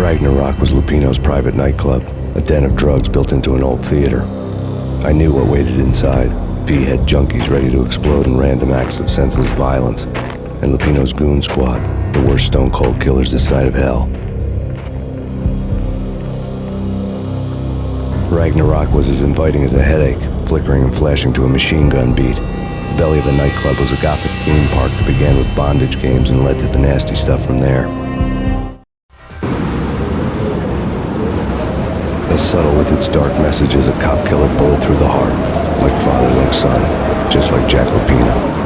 Ragnarok was Lupino's private nightclub, a den of drugs built into an old theater. I knew what waited inside. V-head junkies ready to explode in random acts of senseless violence, and Lupino's goon squad, the worst stone-cold killers this side of hell. Ragnarok was as inviting as a headache, flickering and flashing to a machine gun beat. The belly of the nightclub was a gothic theme park that began with bondage games and led to the nasty stuff from there. As subtle with its dark message as a cop killer bullet through the heart, like father, like son, just like Jack Lupino.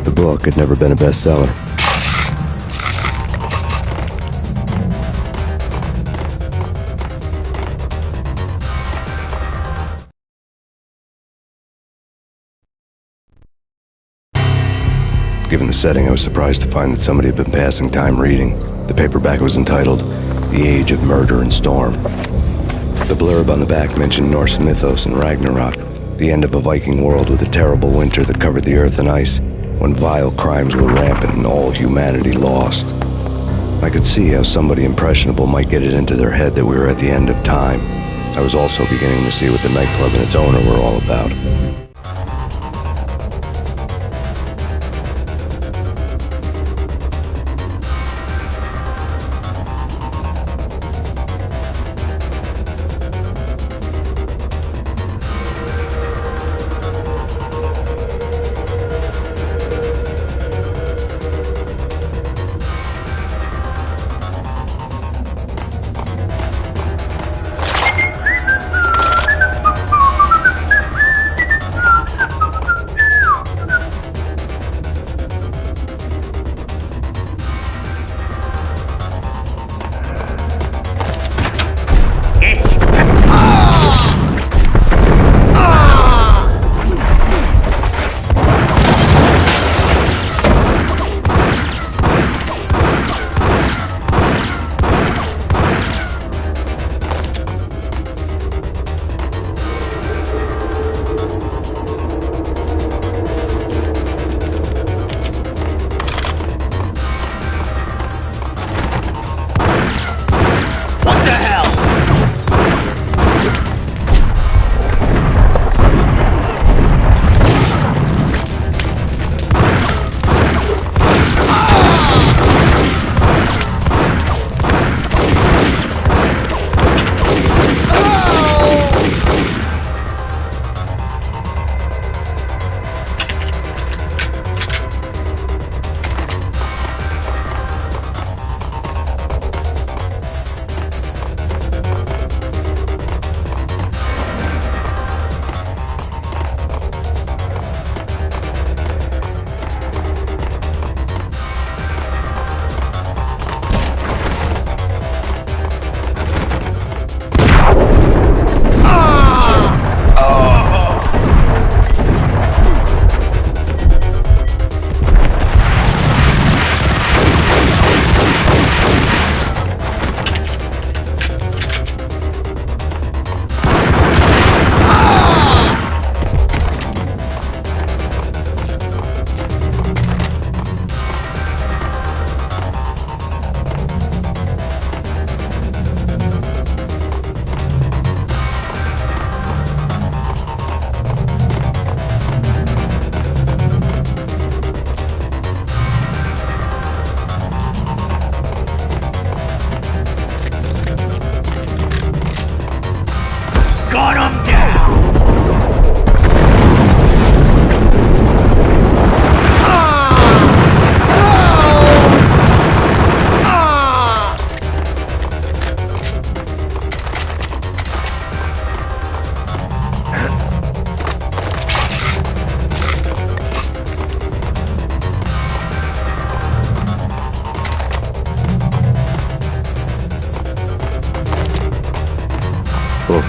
The book had never been a bestseller. Given the setting, I was surprised to find that somebody had been passing time reading. The paperback was entitled, The Age of Murder and Storm. The blurb on the back mentioned Norse mythos and Ragnarok, the end of a Viking world with a terrible winter that covered the earth in ice, when vile crimes were rampant and all humanity lost. I could see how somebody impressionable might get it into their head that we were at the end of time. I was also beginning to see what the nightclub and its owner were all about.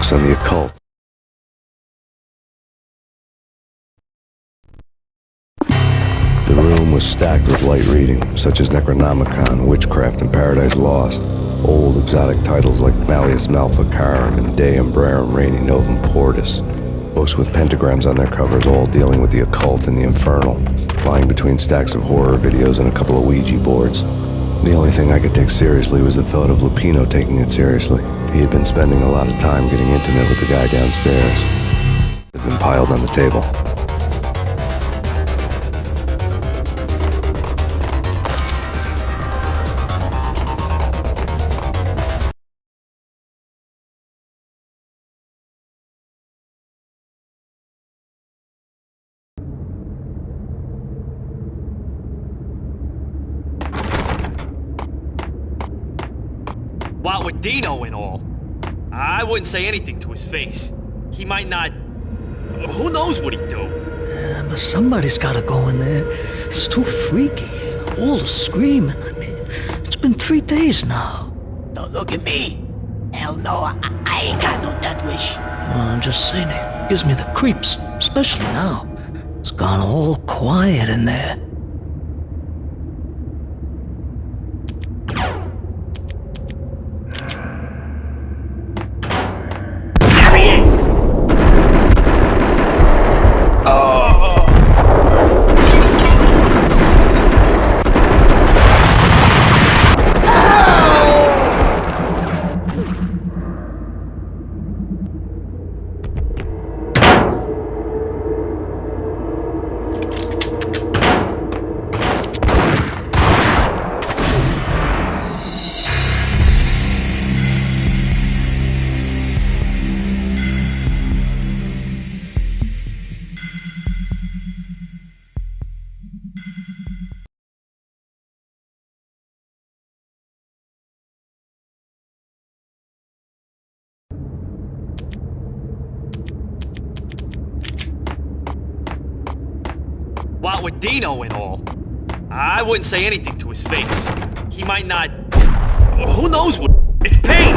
books on the occult. The room was stacked with light reading, such as Necronomicon, Witchcraft, and Paradise Lost. Old exotic titles like Malleus Maleficarum and De Umbrarum Reini Novum Portus. Books with pentagrams on their covers, all dealing with the occult and the infernal, lying between stacks of horror videos and a couple of Ouija boards. The only thing I could take seriously was the thought of Lupino taking it seriously. He had been spending a lot of time getting intimate with the guy downstairs. It had been piled on the table. What with Dino and all, I wouldn't say anything to his face. He might not... Who knows what he'd do? Yeah, but somebody's gotta go in there. It's too freaky. All the screaming, I mean. It's been 3 days now. Don't look at me. Hell no, I ain't got no death wish. I'm just saying, it gives me the creeps, especially now. It's gone all quiet in there. What with Dino and all, I wouldn't say anything to his face. He might not... Who knows what... It's Payne!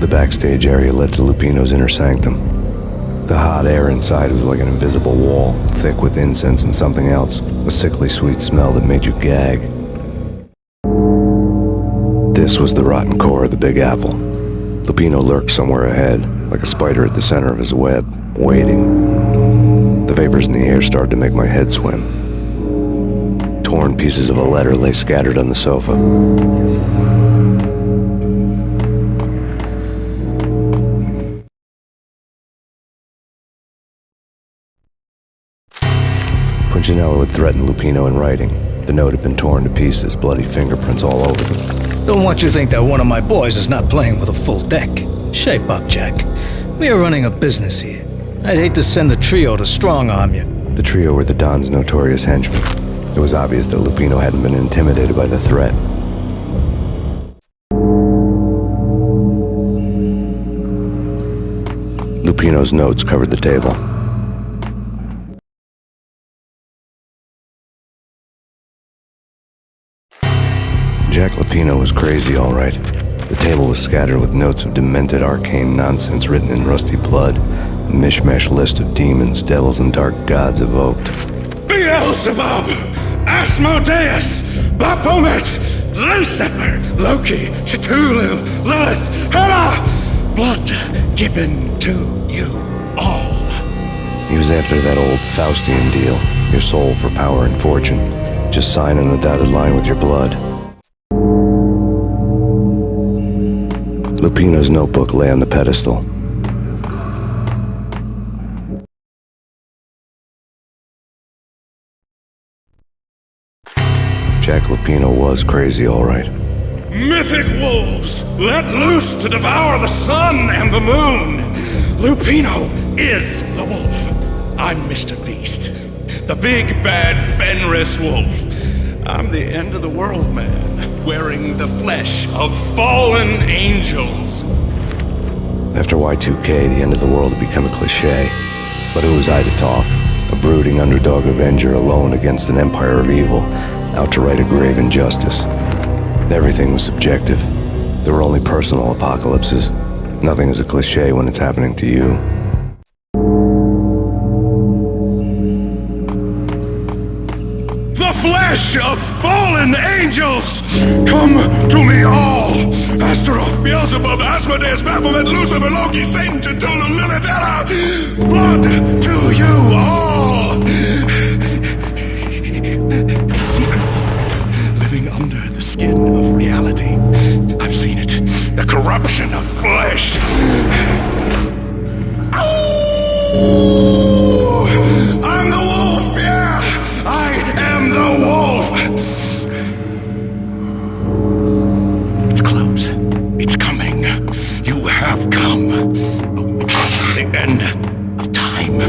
The backstage area led to Lupino's inner sanctum. The hot air inside was like an invisible wall, thick with incense and something else, a sickly sweet smell that made you gag. This was the rotten core of the Big Apple. Lupino lurked somewhere ahead, like a spider at the center of his web, waiting. The vapors in the air started to make my head swim. Torn pieces of a letter lay scattered on the sofa. Punchinello had threatened Lupino in writing. The note had been torn to pieces, bloody fingerprints all over them. Don't want you to think that one of my boys is not playing with a full deck. Shape up, Jack. We are running a business here. I'd hate to send the trio to strong-arm you. The trio were the Don's notorious henchmen. It was obvious that Lupino hadn't been intimidated by the threat. Lupino's notes covered the table. Jack Lupino was crazy, all right. The table was scattered with notes of demented arcane nonsense written in rusty blood, a mishmash list of demons, devils, and dark gods evoked. Beelzebub, Asmodeus, Baphomet, Lucifer, Loki, Cthulhu, Lilith, Hela, blood given to you all. He was after that old Faustian deal, your soul for power and fortune. Just sign on the dotted line with your blood. Lupino's notebook lay on the pedestal. Jack Lupino was crazy, all right. Mythic wolves, let loose to devour the sun and the moon. Lupino is the wolf. I'm Mr. Beast, the big bad Fenris wolf. I'm the end of the world man, wearing the flesh of fallen angels. After Y2K, the end of the world had become a cliché. But who was I to talk? A brooding underdog avenger alone against an empire of evil, out to right a grave injustice. Everything was subjective. There were only personal apocalypses. Nothing is a cliché when it's happening to you. The flesh of fallen angels! Come to me all! Astaroth, Beelzebub, Asmodeus, Baphomet, Lucifer, Loki, Satan, Cthulhu, Lilith, Hela! Blood to you all! Secret, living under the skin of reality. I've seen it. The corruption of flesh. Ow! I'm the wolf, yeah! I am the wolf! It's close. It's coming. You have come. The end of time.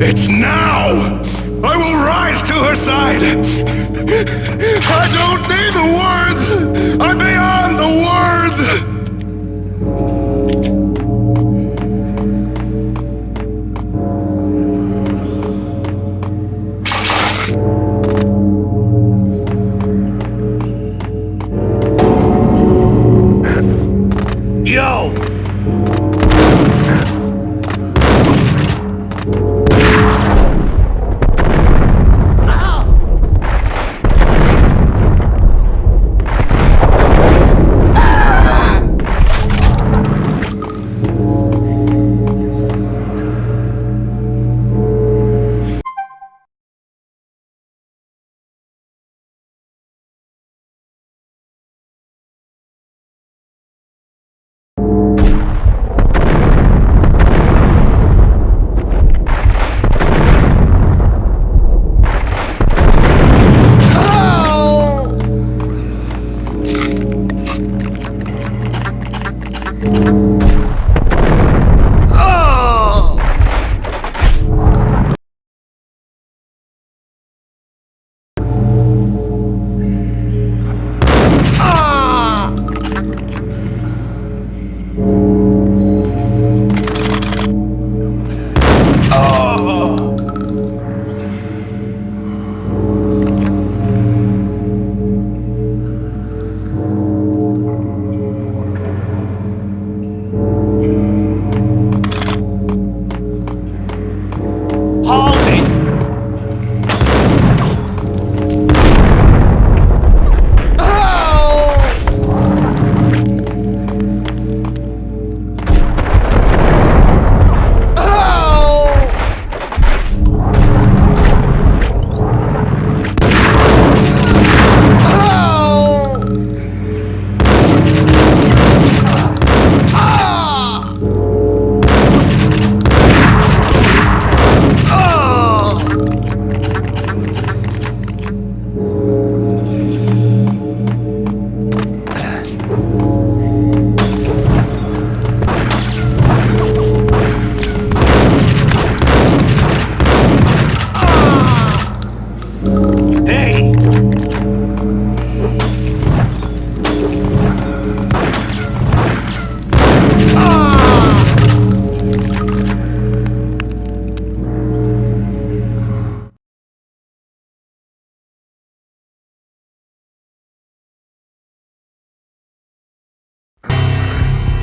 It's now! I will rise to her side! I don't need the words! I'm beyond the words! Yo!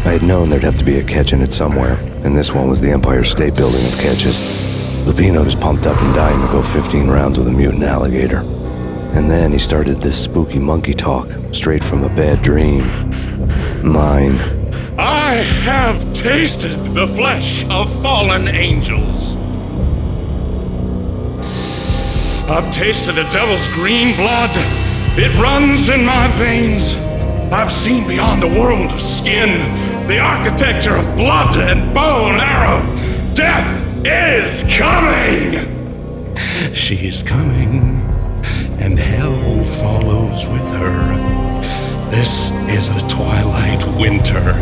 I had known there'd have to be a catch in it somewhere, and this one was the Empire State Building of catches. Lupino was pumped up and dying to go 15 rounds with a mutant alligator. And then he started this spooky monkey talk, straight from a bad dream. Mine. I have tasted the flesh of fallen angels. I've tasted the devil's green blood. It runs in my veins. I've seen beyond the world of skin, the architecture of blood and bow and arrow. Death is coming! She is coming, and hell follows with her. This is the twilight winter.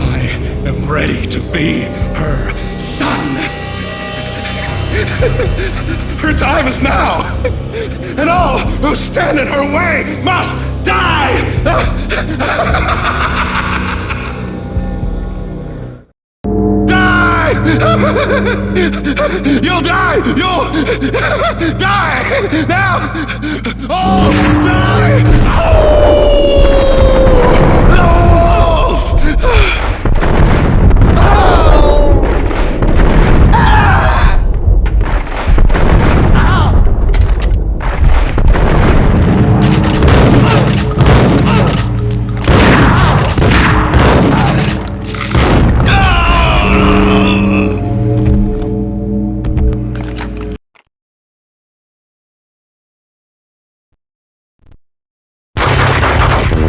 I am ready to be her son. Her time is now, and all who stand in her way must die! Die! You'll die! You'll die! Now! Oh, die!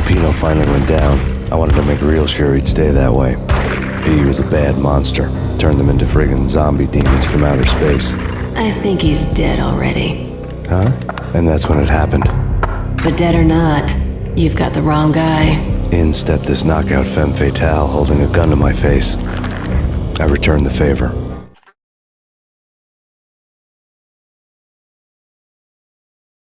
Lupino finally went down. I wanted to make real sure he'd stay that way. He was a bad monster. Turned them into friggin' zombie demons from outer space. I think he's dead already. Huh? And that's when it happened. But dead or not, you've got the wrong guy. In stepped this knockout femme fatale holding a gun to my face. I returned the favor.